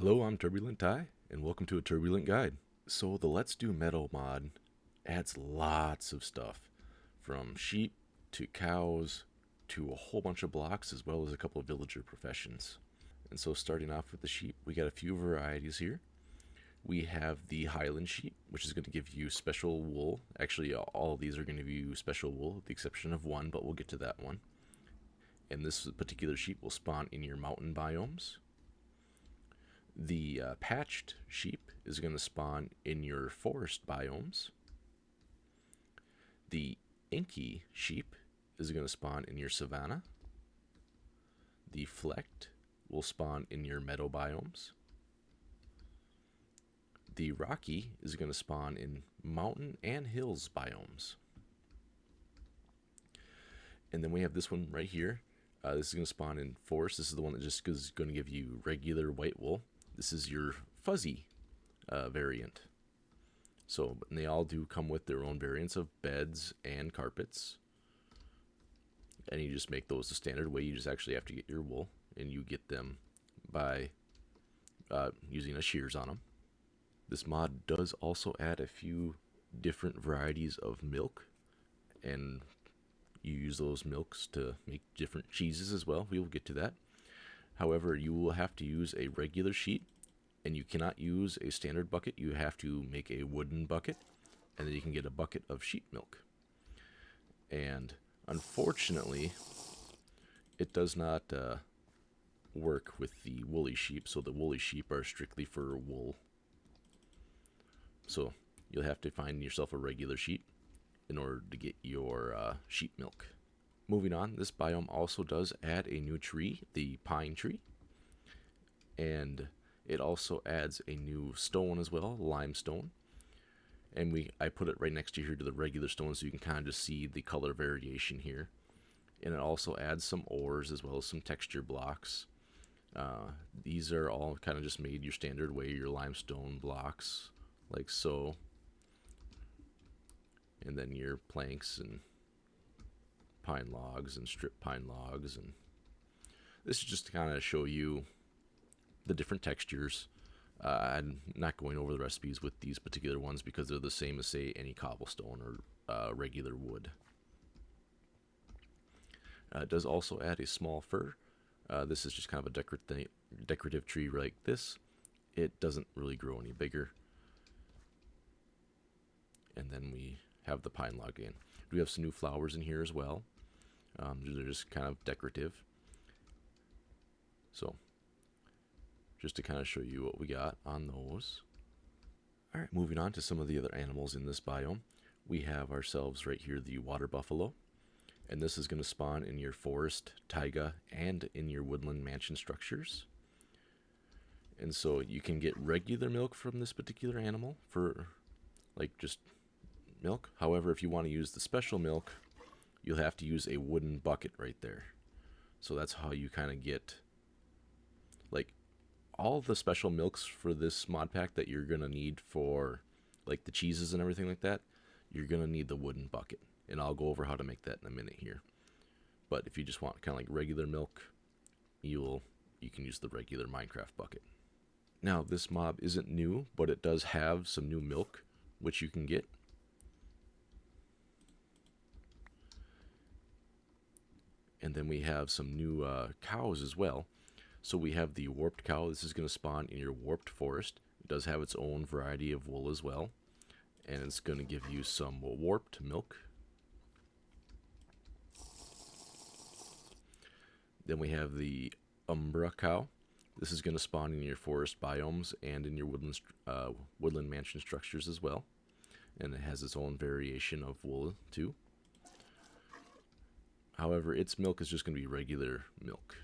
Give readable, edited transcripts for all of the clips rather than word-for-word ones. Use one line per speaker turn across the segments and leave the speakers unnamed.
Hello, I'm TurbulentTy, and welcome to a Turbulent Guide. So the Let's Do Meadow mod adds lots of stuff, from sheep to cows to a whole bunch of blocks, as well as a couple of villager professions. And so starting off with the sheep, we got a few varieties here. We have the Highland sheep, which is going to give you special wool. Actually, all of these are going to give you special wool, with the exception of one, but we'll get to that one. And this particular sheep will spawn in your mountain biomes. The patched sheep is going to spawn in your forest biomes. The inky sheep is going to spawn in your savanna. The flecked will spawn in your meadow biomes. The rocky is going to spawn in mountain and hills biomes. And then we have this one right here. This is going to spawn in forest. This is the one that just is going to give you regular white wool. This is your fuzzy variant. So, and they all do come with their own variants of beds and carpets. And you just make those the standard way. You just actually have to get your wool, and you get them by using a shears on them. This mod does also add a few different varieties of milk, and you use those milks to make different cheeses as well. We will get to that. However, you will have to use a regular sheet, and you cannot use a standard bucket. You have to make a wooden bucket, and then you can get a bucket of sheep milk. And unfortunately, it does not work with the woolly sheep, so the woolly sheep are strictly for wool. So you'll have to find yourself a regular sheep in order to get your sheep milk. Moving on, this biome also does add a new tree, the pine tree, and it also adds a new stone as well, limestone. And I put it right next to here to the regular stone, so you can kind of just see the color variation here. And it also adds some ores as well as some texture blocks. These are all kind of just made your standard way, your limestone blocks, like so. And then your planks and pine logs and strip pine logs, and this is just to kind of show you the different textures. I'm not going over the recipes with these particular ones because they're the same as, say, any cobblestone or regular wood. It does also add a small fir. This is just kind of a decorative tree like this. It doesn't really grow any bigger. And then we have the pine log again. We have some new flowers in here as well. They're just kind of decorative. So, just to kind of show you what we got on those. Alright, moving on to some of the other animals in this biome. We have ourselves right here the water buffalo. And this is going to spawn in your forest, taiga, and in your woodland mansion structures. And so you can get regular milk from this particular animal for like just milk. However, if you want to use the special milk, you'll have to use a wooden bucket right there. So that's how you kind of get like all the special milks for this mod pack that you're going to need for like the cheeses and everything like that. You're going to need the wooden bucket, and I'll go over how to make that in a minute here. But if you just want kind of like regular milk, you can use the regular Minecraft bucket. Now, this mob isn't new, but it does have some new milk which you can get. And then we have some new cows as well. So we have the warped cow. This is going to spawn in your warped forest. It does have its own variety of wool as well. And it's going to give you some warped milk. Then we have the umbra cow. This is going to spawn in your forest biomes and in your woodland mansion structures as well. And it has its own variation of wool too. However, its milk is just going to be regular milk.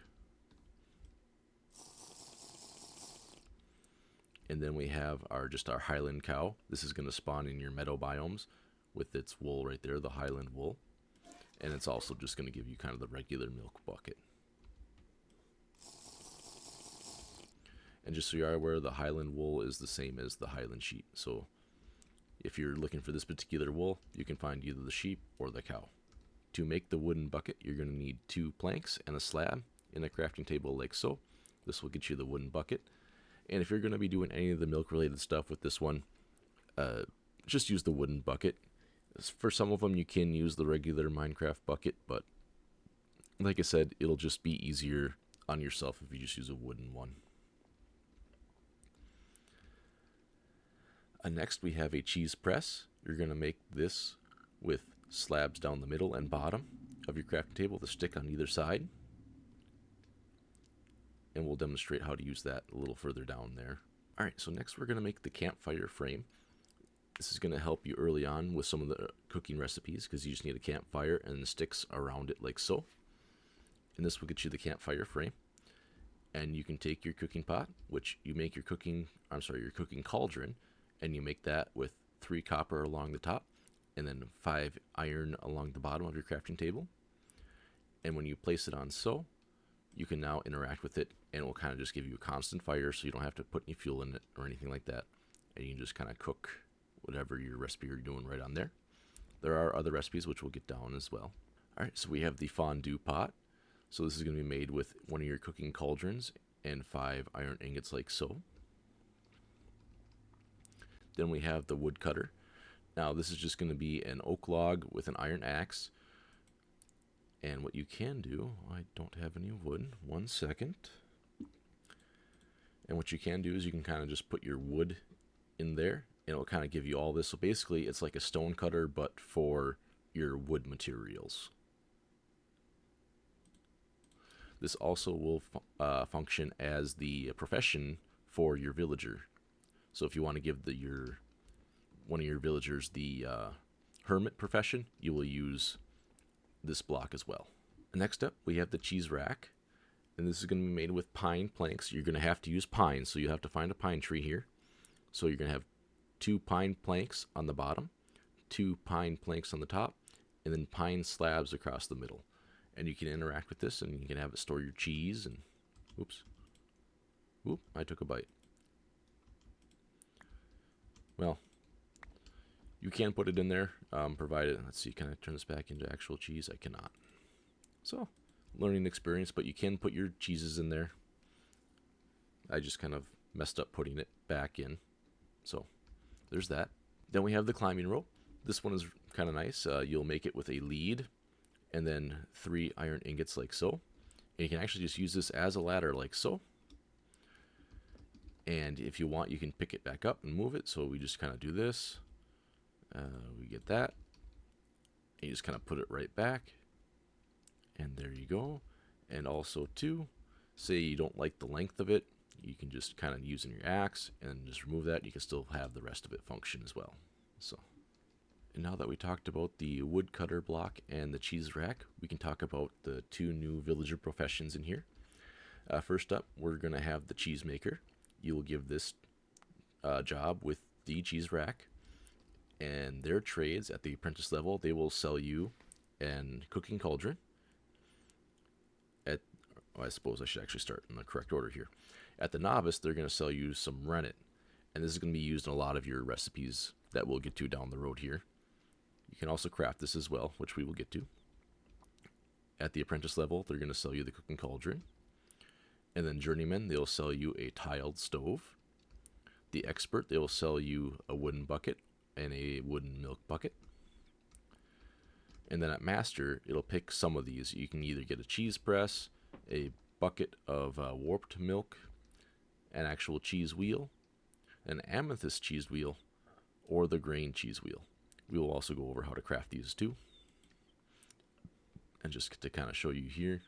And then we have our Highland cow. This is going to spawn in your meadow biomes with its wool right there, the Highland wool. And it's also just going to give you kind of the regular milk bucket. And just so you are aware, the Highland wool is the same as the Highland sheep. So if you're looking for this particular wool, you can find either the sheep or the cow. To make the wooden bucket, you're going to need 2 planks and a slab in a crafting table like so. This will get you the wooden bucket. And if you're going to be doing any of the milk related stuff with this one, just use the wooden bucket. For some of them, you can use the regular Minecraft bucket, but like I said, it'll just be easier on yourself if you just use a wooden one. Next, we have a cheese press. You're going to make this with slabs down the middle and bottom of your crafting table with a stick on either side. And we'll demonstrate how to use that a little further down there. Alright, so next we're going to make the campfire frame. This is going to help you early on with some of the cooking recipes because you just need a campfire and the sticks around it like so. And this will get you the campfire frame. And you can take your cooking pot, which you make your cooking cauldron, and you make that with 3 copper along the top and then 5 iron along the bottom of your crafting table. And when you place it on so, you can now interact with it, and it will kind of just give you a constant fire, so you don't have to put any fuel in it or anything like that. And you can just kind of cook whatever your recipe you're doing right on there. There are other recipes which we'll get down as well. Alright, so we have the fondue pot. So this is going to be made with one of your cooking cauldrons and 5 iron ingots like so. Then we have the wood cutter. Now this is just going to be an oak log with an iron axe. And what you can do, I don't have any wood, 1 second. And what you can do is you can kind of just put your wood in there, and it'll kind of give you all this. So basically it's like a stone cutter, but for your wood materials. This also will function as the profession for your villager. So if you want to give one of your villagers the hermit profession, you will use this block as well. Next up, we have the cheese rack, and this is going to be made with pine planks. You're going to have to use pine, so you have to find a pine tree here. So you're going to have 2 pine planks on the bottom, 2 pine planks on the top, and then pine slabs across the middle. And you can interact with this, and you can have it store your cheese. And oops, I took a bite. Well, you can put it in there, provided, let's see, can I turn this back into actual cheese? I cannot. So, learning experience, but you can put your cheeses in there. I just kind of messed up putting it back in. So, there's that. Then we have the climbing rope. This one is kind of nice. You'll make it with a lead and then 3 iron ingots like so. And you can actually just use this as a ladder like so. And if you want, you can pick it back up and move it. So we just kind of do this. We get that. And you just kind of put it right back. And there you go. And also too, say you don't like the length of it, you can just kind of use in your axe and just remove that. You can still have the rest of it function as well. So, and now that we talked about the wood cutter block and the cheese rack, we can talk about the 2 new villager professions in here. First up, we're going to have the cheese maker. You will give this job with the cheese rack, and their trades at the apprentice level, they will sell you an cooking cauldron. I suppose I should actually start in the correct order here. At the novice, they're going to sell you some rennet, and this is going to be used in a lot of your recipes that we'll get to down the road here. You can also craft this as well, which we will get to. At the apprentice level, they're going to sell you the cooking cauldron. And then journeyman, they'll sell you a tiled stove. The expert, they will sell you a wooden bucket and a wooden milk bucket. And then at master, it'll pick some of these. You can either get a cheese press, a bucket of warped milk, an actual cheese wheel, an amethyst cheese wheel, or the grain cheese wheel. We will also go over how to craft these too. And just to kind of show you here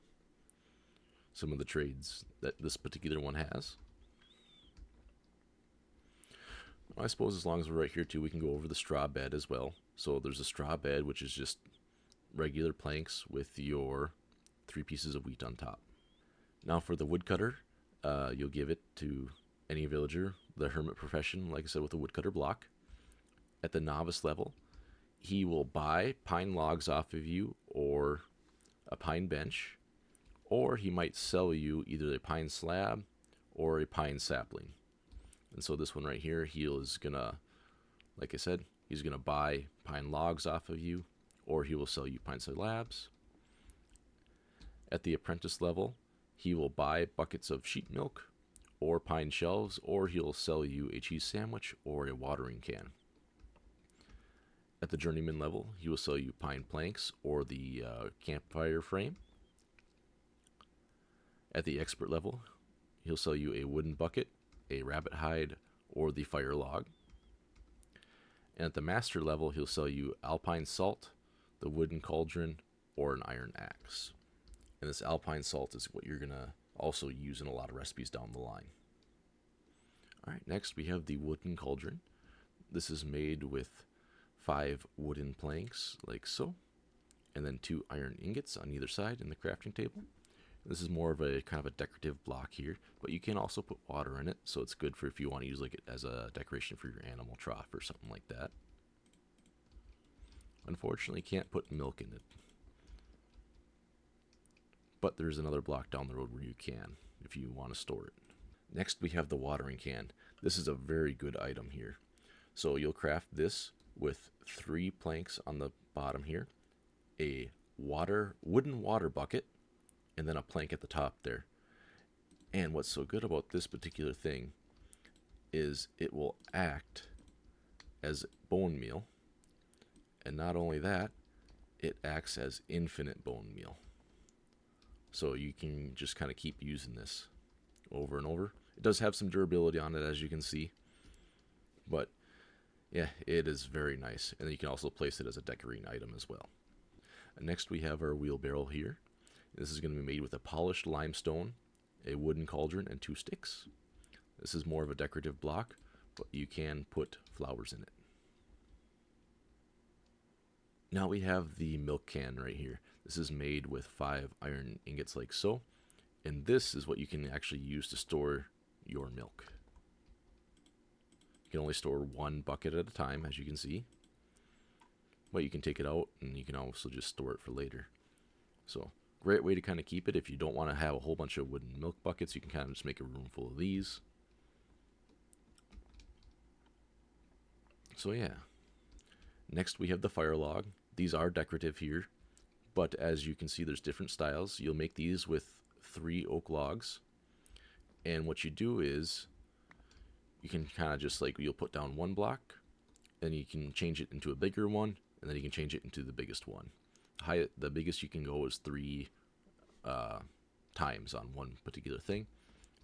some of the trades that this particular one has. I suppose as long as we're right here too, we can go over the straw bed as well. So there's a straw bed, which is just regular planks with your 3 pieces of wheat on top. Now for the woodcutter, you'll give it to any villager, the hermit profession, like I said, with a woodcutter block. At the novice level, he will buy pine logs off of you or a pine bench, or he might sell you either a pine slab or a pine sapling. And so this one right here, he is gonna, like I said, he's gonna buy pine logs off of you, or he will sell you pine slabs. At the apprentice level, he will buy buckets of sheep milk, or pine shelves, or he'll sell you a cheese sandwich or a watering can. At the journeyman level, he will sell you pine planks or the campfire frame. At the expert level, he'll sell you a wooden bucket, a rabbit hide, or the fire log. And at the master level, he'll sell you alpine salt, the wooden cauldron, or an iron axe. And this alpine salt is what you're going to also use in a lot of recipes down the line. Alright, next we have the wooden cauldron. This is made with 5 wooden planks, like so, and then 2 iron ingots on either side in the crafting table. This is more of a kind of a decorative block here, but you can also put water in it, so it's good for if you want to use like it as a decoration for your animal trough or something like that. Unfortunately, can't put milk in it, but there's another block down the road where you can if you want to store it. Next, we have the watering can. This is a very good item here. So you'll craft this with 3 planks on the bottom here, a wooden water bucket, and then a plank at the top there. And what's so good about this particular thing is it will act as bone meal. And not only that, it acts as infinite bone meal. So you can just kind of keep using this over and over. It does have some durability on it, as you can see. But yeah, it is very nice. And you can also place it as a decorating item as well. And next we have our wheelbarrow here. This is going to be made with a polished limestone, a wooden cauldron, and 2 sticks. This is more of a decorative block, but you can put flowers in it. Now we have the milk can right here. This is made with 5 iron ingots like so, and this is what you can actually use to store your milk. You can only store 1 bucket at a time, as you can see, but you can take it out and you can also just store it for later. So great way to kind of keep it. If you don't want to have a whole bunch of wooden milk buckets, you can kind of just make a room full of these. So yeah. Next we have the fire log. These are decorative here, but as you can see, there's different styles. You'll make these with 3 oak logs, and what you do is you can kind of just like, you'll put down 1 block, then you can change it into a bigger one, and then you can change it into the biggest one. The biggest you can go is 3 times on one particular thing,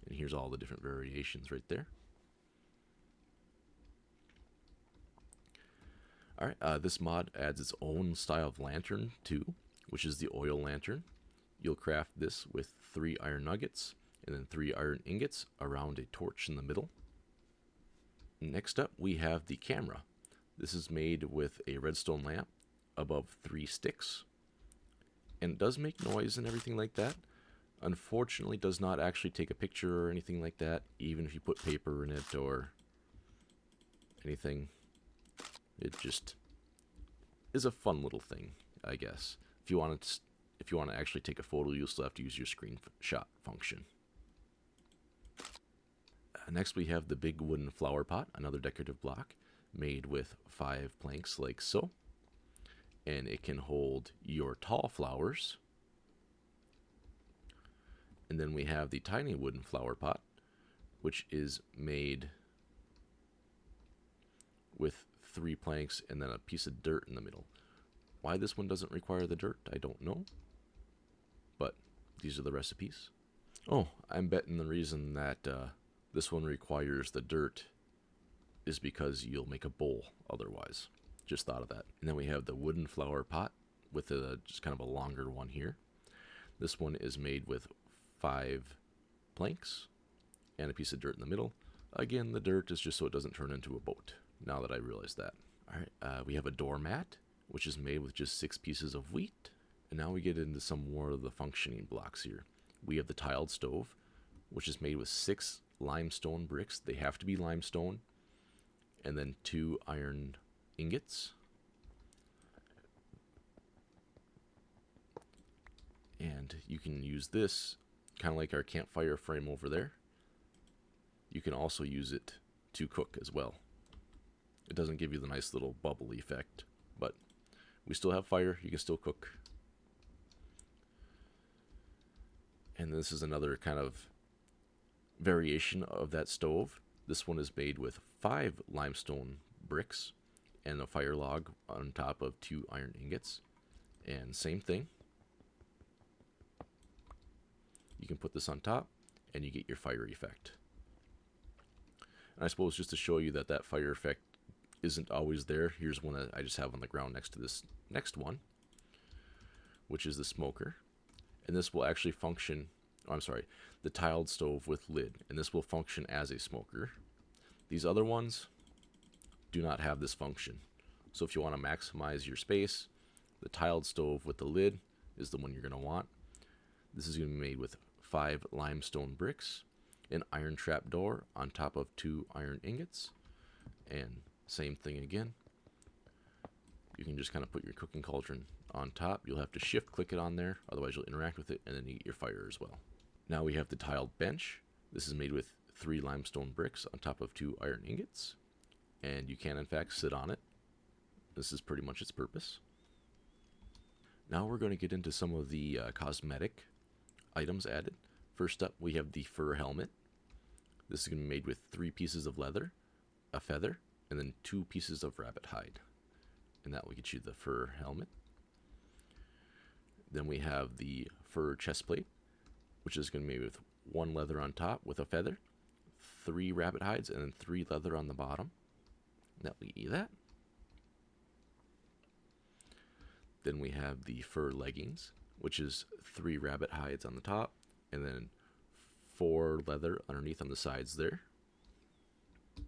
and here's all the different variations right there. Alright, this mod adds its own style of lantern too, which is the oil lantern. You'll craft this with 3 iron nuggets and then 3 iron ingots around a torch in the middle. Next up we have the camera. This is made with a redstone lamp above 3 sticks, and it does make noise and everything like that. Unfortunately, does not actually take a picture or anything like that, even if you put paper in it or anything. It just is a fun little thing, I guess. If you want to actually take a photo, you'll still have to use your screenshot function. Next we have the big wooden flower pot, another decorative block made with 5 planks like so. And it can hold your tall flowers. And then we have the tiny wooden flower pot, which is made with 3 planks and then a piece of dirt in the middle. Why this one doesn't require the dirt, I don't know. But these are the recipes. Oh, I'm betting the reason that this one requires the dirt is because you'll make a bowl otherwise. Just thought of that. And then we have the wooden flower pot with just kind of a longer one here. This one is made with 5 planks and a piece of dirt in the middle. Again, the dirt is just so it doesn't turn into a boat, now that I realize that. Alright, we have a doormat, which is made with just 6 pieces of wheat. And now we get into some more of the functioning blocks here. We have the tiled stove, which is made with 6 limestone bricks. They have to be limestone. And then 2 iron ingots. And you can use this kind of like our campfire frame over there. You can also use it to cook as well. It doesn't give you the nice little bubble effect, but we still have fire. You can still cook. And this is another kind of variation of that stove. This one is made with 5 limestone bricks and a fire log on top of 2 iron ingots. And same thing. You can put this on top and you get your fire effect. And I suppose just to show you that that fire effect isn't always there, here's one that I just have on the ground next to this next one, which is the smoker. And this will actually function, the tiled stove with lid, and this will function as a smoker. These other ones do not have this function. So if you want to maximize your space, the tiled stove with the lid is the one you're going to want. This is going to be made with 5 limestone bricks, an iron trap door on top of 2 iron ingots, and same thing again. You can just kind of put your cooking cauldron on top. You'll have to shift click it on there, otherwise you'll interact with it, and then you get your fire as well. Now we have the tiled bench. This is made with 3 limestone bricks on top of 2 iron ingots, and you can in fact sit on it. This is pretty much its purpose. Now we're going to get into some of the cosmetic items added. First up, we have the fur helmet. This is going to be made with 3 pieces of leather, a feather, and then 2 pieces of rabbit hide. And that will get you the fur helmet. Then we have the fur chest plate, which is going to be made with 1 leather on top with a feather, 3 rabbit hides, and then 3 leather on the bottom. And that will get you that. Then we have the fur leggings, which is 3 rabbit hides on the top, and then 4 leather underneath on the sides there. And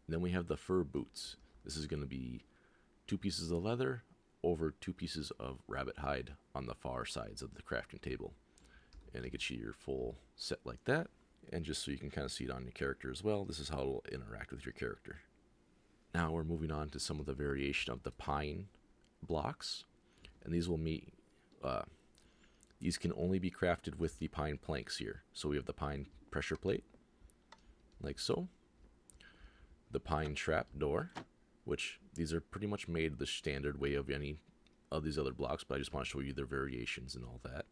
then we have the fur boots. This is going to be 2 pieces of leather over 2 pieces of rabbit hide on the far sides of the crafting table. And it gets you your full set like that. And just so you can kind of see it on your character as well, this is how it will interact with your character. Now we're moving on to some of the variation of the pine blocks. And these will meet, these can only be crafted with the pine planks here. So we have the pine pressure plate, like so. The pine trap door, which these are pretty much made the standard way of any of these other blocks, but I just want to show you their variations and all that.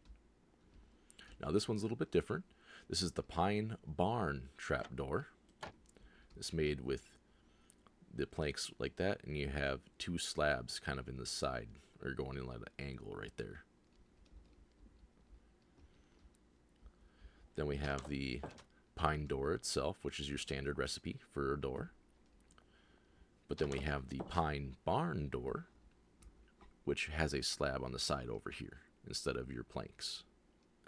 Now this one's a little bit different. This is the pine barn trap door. It's made with the planks like that, and you have 2 slabs kind of in the side, or going in like an angle right there. Then we have the pine door itself, which is your standard recipe for a door. But then we have the pine barn door, which has a slab on the side over here instead of your planks.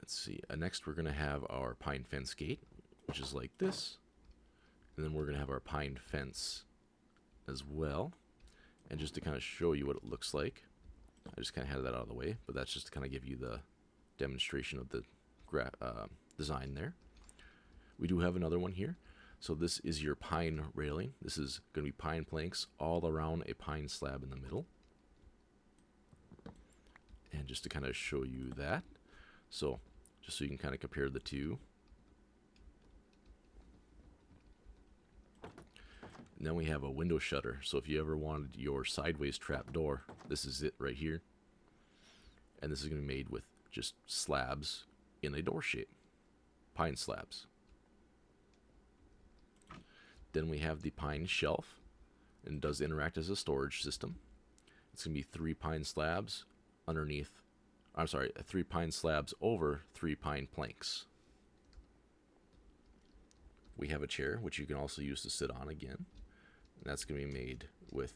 Let's see. Next, we're going to have our pine fence gate, which is like this. And then we're going to have our pine fence as well. And just to kind of show you what it looks like, I just kind of had that out of the way, but that's just to kind of give you the demonstration of the design there. We do have another one here. So this is your pine railing. This is going to be pine planks all around a pine slab in the middle. And just to kind of show you that. So just so you can kind of compare the two. And then we have a window shutter. So if you ever wanted your sideways trap door, this is it right here. And this is going to be made with just slabs in a door shape. Pine slabs. Then we have the pine shelf, and it does interact as a storage system. It's going to be 3 pine slabs underneath, 3 pine slabs over 3 pine planks. We have a chair, which you can also use to sit on again. And that's going to be made with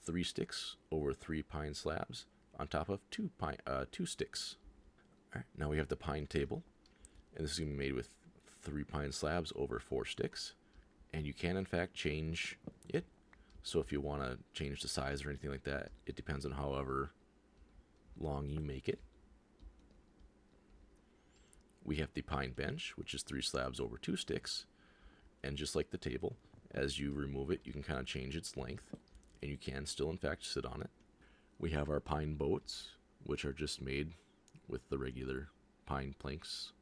3 sticks over 3 pine slabs on top of 2 sticks. All right, now we have the pine table, and this is going to be made with 3 pine slabs over 4 sticks. And you can in fact change it. So if you want to change the size or anything like that, it depends on however long you make it. We have the pine bench, which is 3 slabs over 2 sticks. And just like the table, as you remove it, you can kind of change its length, and you can still in fact sit on it. We have our pine boats, which are just made with the regular pine planks.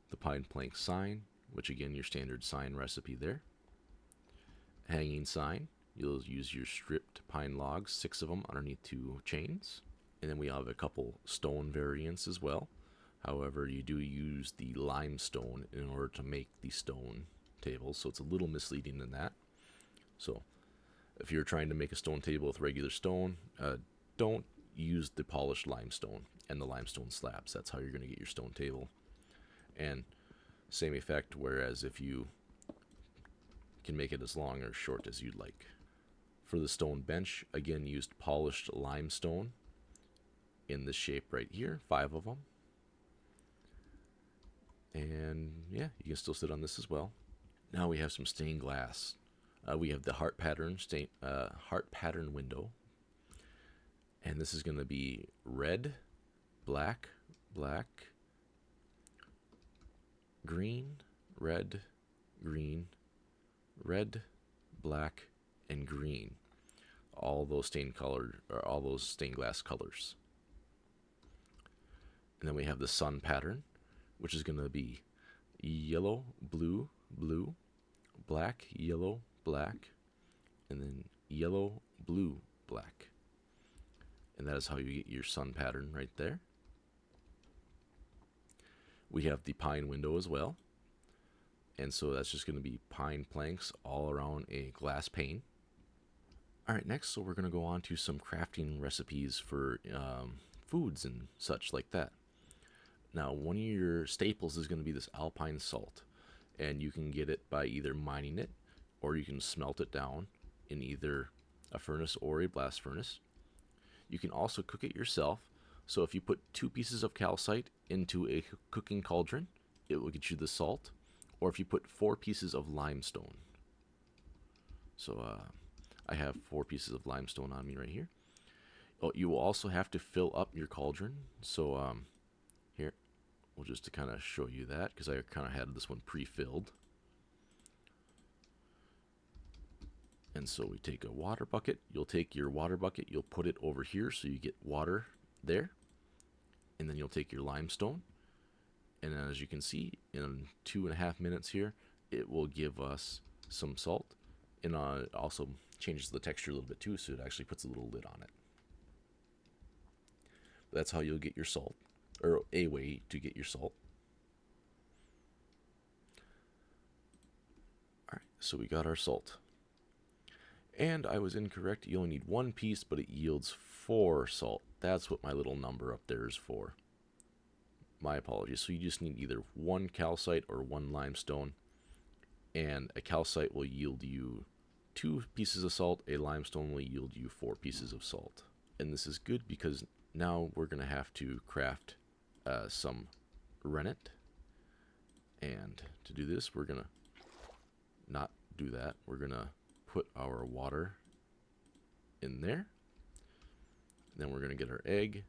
The pine plank sign, which again, your standard sign recipe there. Hanging sign, you'll use your stripped pine logs, 6 of them underneath 2 chains. And then we have a couple stone variants as well. However, you do use the limestone in order to make the stone tables, so it's a little misleading in that. So if you're trying to make a stone table with regular stone, don't use the polished limestone and the limestone slabs. That's how you're going to get your stone table. And same effect, whereas if you can make it as long or short as you'd like. For the stone bench, again, used polished limestone in this shape right here, 5 of them. And yeah, you can still sit on this as well. Now we have some stained glass. We have the heart pattern window, and this is going to be red, black, black, green, red, green, red, black, and green. All those stained glass colors. And then we have the sun pattern, which is going to be yellow, blue, blue, black, yellow, black, and then yellow, blue, black. And that is how you get your sun pattern right there. We have the pine window as well. And so that's just going to be pine planks all around a glass pane. Alright, next, so we're going to go on to some crafting recipes for foods and such like that. Now, one of your staples is going to be this alpine salt. And you can get it by either mining it, or you can smelt it down in either a furnace or a blast furnace. You can also cook it yourself. So if you put 2 pieces of calcite into a cooking cauldron, it will get you the salt. Or if you put 4 pieces of limestone. So I have 4 pieces of limestone on me right here. Oh, you will also have to fill up your cauldron. So here, we'll just to kind of show you that, because I kind of had this one pre-filled. And so we take a water bucket. You'll take your water bucket, you'll put it over here so you get water there. And then you'll take your limestone. And as you can see, in 2.5 minutes here, it will give us some salt. And it also changes the texture a little bit too, so it actually puts a little lid on it. That's how you'll get your salt, or a way to get your salt. Alright, so we got our salt. And I was incorrect. You only need 1 piece, but it yields 4 salt. That's what my little number up there is for. My apologies. So you just need either 1 calcite or 1 limestone. And a calcite will yield you 2 pieces of salt. A limestone will yield you 4 pieces of salt. And this is good because now we're going to have to craft some rennet. And to do this, we're going to not do that. We're going to put our water in there. Then we're going to get our egg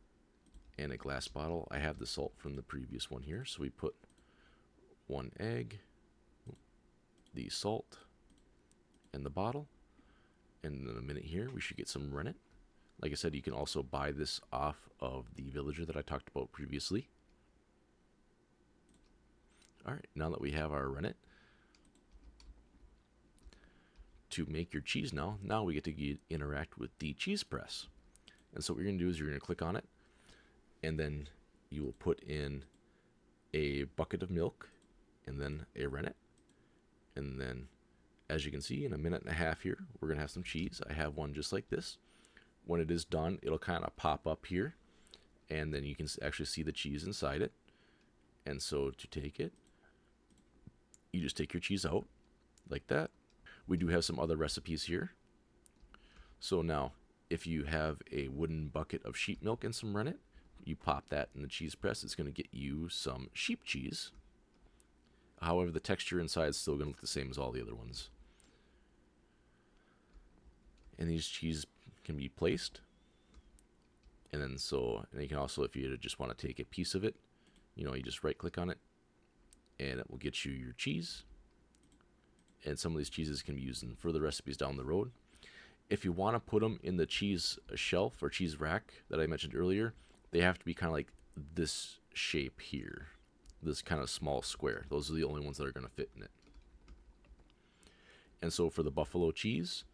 and a glass bottle. I have the salt from the previous one here, so we put 1 egg, the salt, and the bottle. And in a minute here, we should get some rennet. Like I said, you can also buy this off of the villager that I talked about previously. Alright, now that we have our rennet, to make your cheese now we get to interact with the cheese press. And so what you're going to do is you're going to click on it, and then you will put in a bucket of milk, and then a rennet. And then, as you can see, in 1.5 minutes here, we're going to have some cheese. I have one just like this. When it is done, it'll kind of pop up here, and then you can actually see the cheese inside it. And so to take it, you just take your cheese out, like that. We do have some other recipes here. So now, if you have a wooden bucket of sheep milk and some rennet, you pop that in the cheese press. It's going to get you some sheep cheese. However, the texture inside is still going to look the same as all the other ones. And these cheese can be placed. And then and you can also, if you just want to take a piece of it, you just right click on it, and it will get you your cheese. And some of these cheeses can be used in further recipes down the road. If you want to put them in the cheese shelf or cheese rack that I mentioned earlier, they have to be kind of like this shape here. This kind of small square. Those are the only ones that are going to fit in it. And so for the buffalo cheese,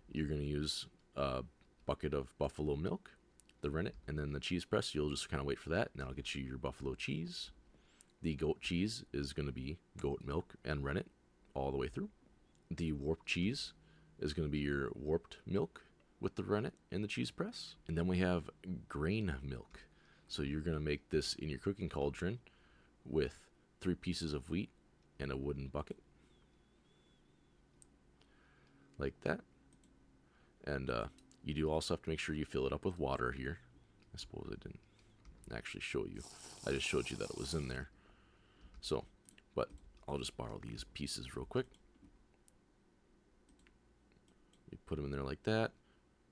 you're going to use a bucket of buffalo milk, the rennet, and then the cheese press, you'll just kind of wait for that, and that'll get you your buffalo cheese. The goat cheese is going to be goat milk and rennet all the way through. The warped cheese is going to be your warped milk with the rennet and the cheese press. And then we have grain milk. So you're going to make this in your cooking cauldron with 3 pieces of wheat and a wooden bucket. Like that. And you do also have to make sure you fill it up with water here. I suppose I didn't actually show you. I just showed you that it was in there. So, but I'll just borrow these pieces real quick. You put them in there like that.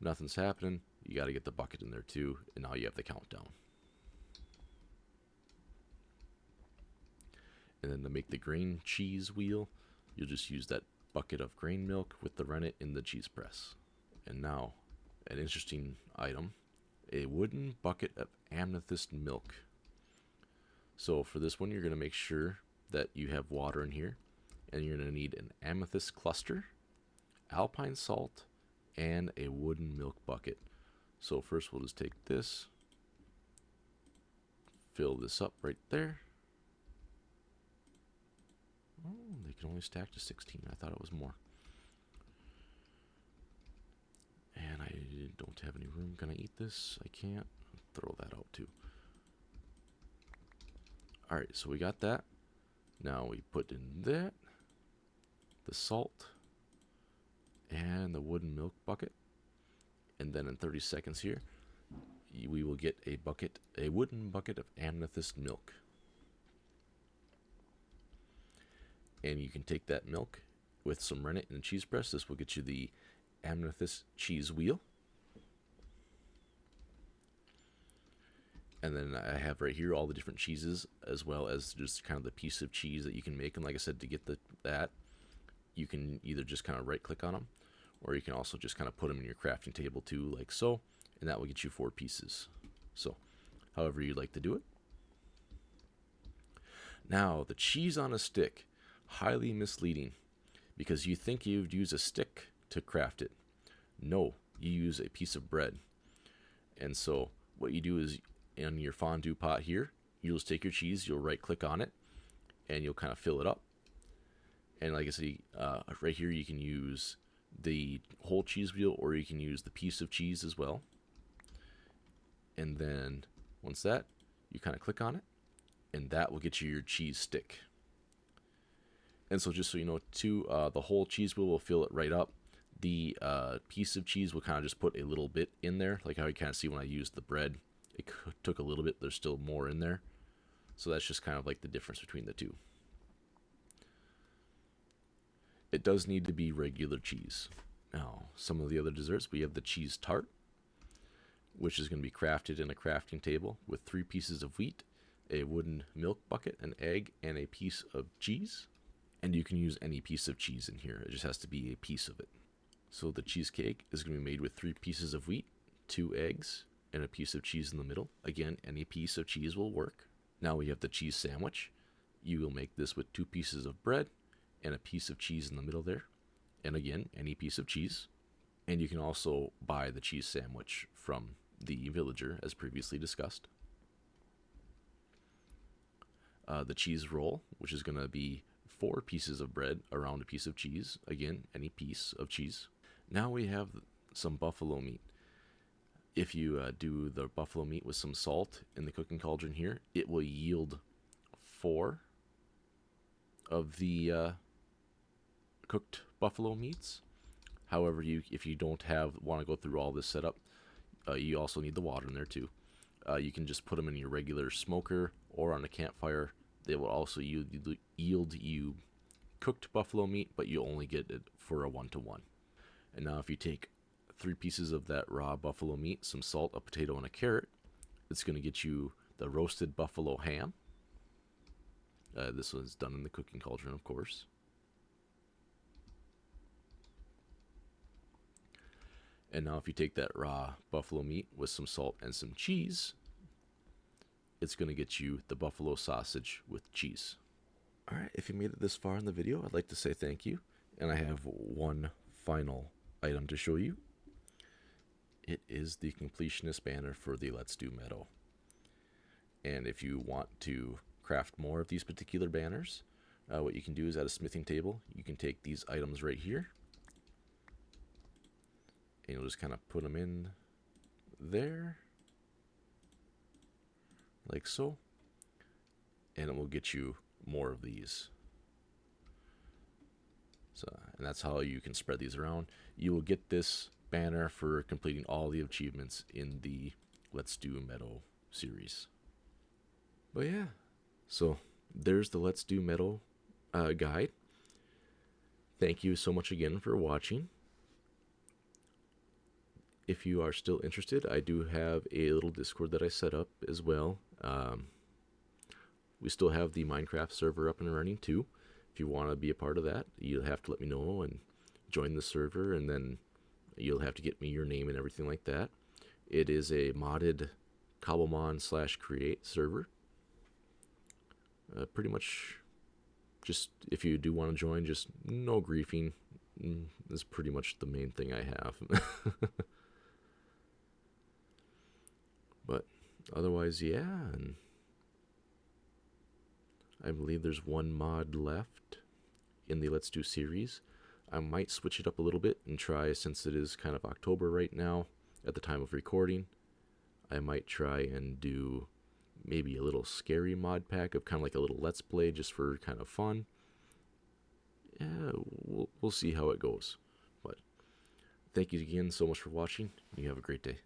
Nothing's happening. You got to get the bucket in there too. And now you have the countdown. And then to make the grain cheese wheel, you'll just use that bucket of grain milk with the rennet in the cheese press. And now, an interesting item, a wooden bucket of amethyst milk. So for this one, you're going to make sure that you have water in here, and you're going to need an amethyst cluster, alpine salt, and a wooden milk bucket. So first we'll just take this, fill this up right there. Oh, they can only stack to 16. I thought it was more. And I don't have any room. Can I eat this? I can't. Throw that out too. Alright, so we got that. Now we put in that, the salt, and the wooden milk bucket. And then in 30 seconds here, we will get a wooden bucket of amethyst milk. And you can take that milk with some rennet and cheese press. This will get you the amethyst cheese wheel. And then I have right here all the different cheeses, as well as just kind of the piece of cheese that you can make. And like I said, to get that, you can either just kind of right click on them, or you can also just kind of put them in your crafting table too, like so, and that will get you 4 pieces. So, however you'd like to do it. Now, the cheese on a stick, highly misleading, because you think you'd use a stick to craft it. No, you use a piece of bread. And so, what you do is, in your fondue pot here, you'll just take your cheese, you'll right click on it, and you'll kind of fill it up. And like I said, right here you can use the whole cheese wheel, or you can use the piece of cheese as well. And then once that, you kind of click on it, and that will get you your cheese stick. And so just so you know too, the whole cheese wheel will fill it right up. The piece of cheese will kind of just put a little bit in there, like how you kind of see when I used the bread. It took a little bit, there's still more in there. So that's just kind of like the difference between the two. It does need to be regular cheese. Now, some of the other desserts, we have the cheese tart, which is going to be crafted in a crafting table with 3 pieces of wheat, a wooden milk bucket, an egg, and a piece of cheese. And you can use any piece of cheese in here. It just has to be a piece of it. So the cheesecake is going to be made with 3 pieces of wheat, 2 eggs, and a piece of cheese in the middle. Again, any piece of cheese will work. Now we have the cheese sandwich. You will make this with 2 pieces of bread and a piece of cheese in the middle there. And again, any piece of cheese. And you can also buy the cheese sandwich from the villager, as previously discussed. The cheese roll, which is going to be 4 pieces of bread around a piece of cheese. Again, any piece of cheese. Now we have some buffalo meat. If you do the buffalo meat with some salt in the cooking cauldron here, it will yield 4 of the cooked buffalo meats. However, if you don't want to go through all this setup, you also need the water in there too. You can just put them in your regular smoker or on a campfire. They will also yield you cooked buffalo meat, but you only get it for a 1-to-1. And now if you take 3 pieces of that raw buffalo meat, some salt, a potato, and a carrot, it's going to get you the roasted buffalo ham. This was done in the cooking cauldron, of course. And now if you take that raw buffalo meat with some salt and some cheese, it's going to get you the buffalo sausage with cheese. Alright, if you made it this far in the video, I'd like to say thank you. And I have one final item to show you. It is the completionist banner for the Let's Do Meadow. And if you want to craft more of these particular banners, what you can do is at a smithing table, you can take these items right here, and you'll just kind of put them in there, like so, and it will get you more of these. So, and that's how you can spread these around. You will get this banner for completing all the achievements in the Let's Do Meadow series. But yeah, so there's the Let's Do Meadow guide. Thank you so much again for watching. If you are still interested, I do have a little Discord that I set up as well. We still have the Minecraft server up and running too. If you want to be a part of that, you'll have to let me know and join the server, and then you'll have to get me your name and everything like that. It is a modded Cobblemon/create server. Pretty much, just if you do want to join, just no griefing is pretty much the main thing I have. But otherwise, yeah, and I believe there's one mod left in the Let's Do series. I might switch it up a little bit and try, since it is kind of October right now at the time of recording, I might try and do maybe a little scary mod pack of kind of like a little Let's Play just for kind of fun. Yeah, we'll see how it goes. But thank you again so much for watching. You have a great day.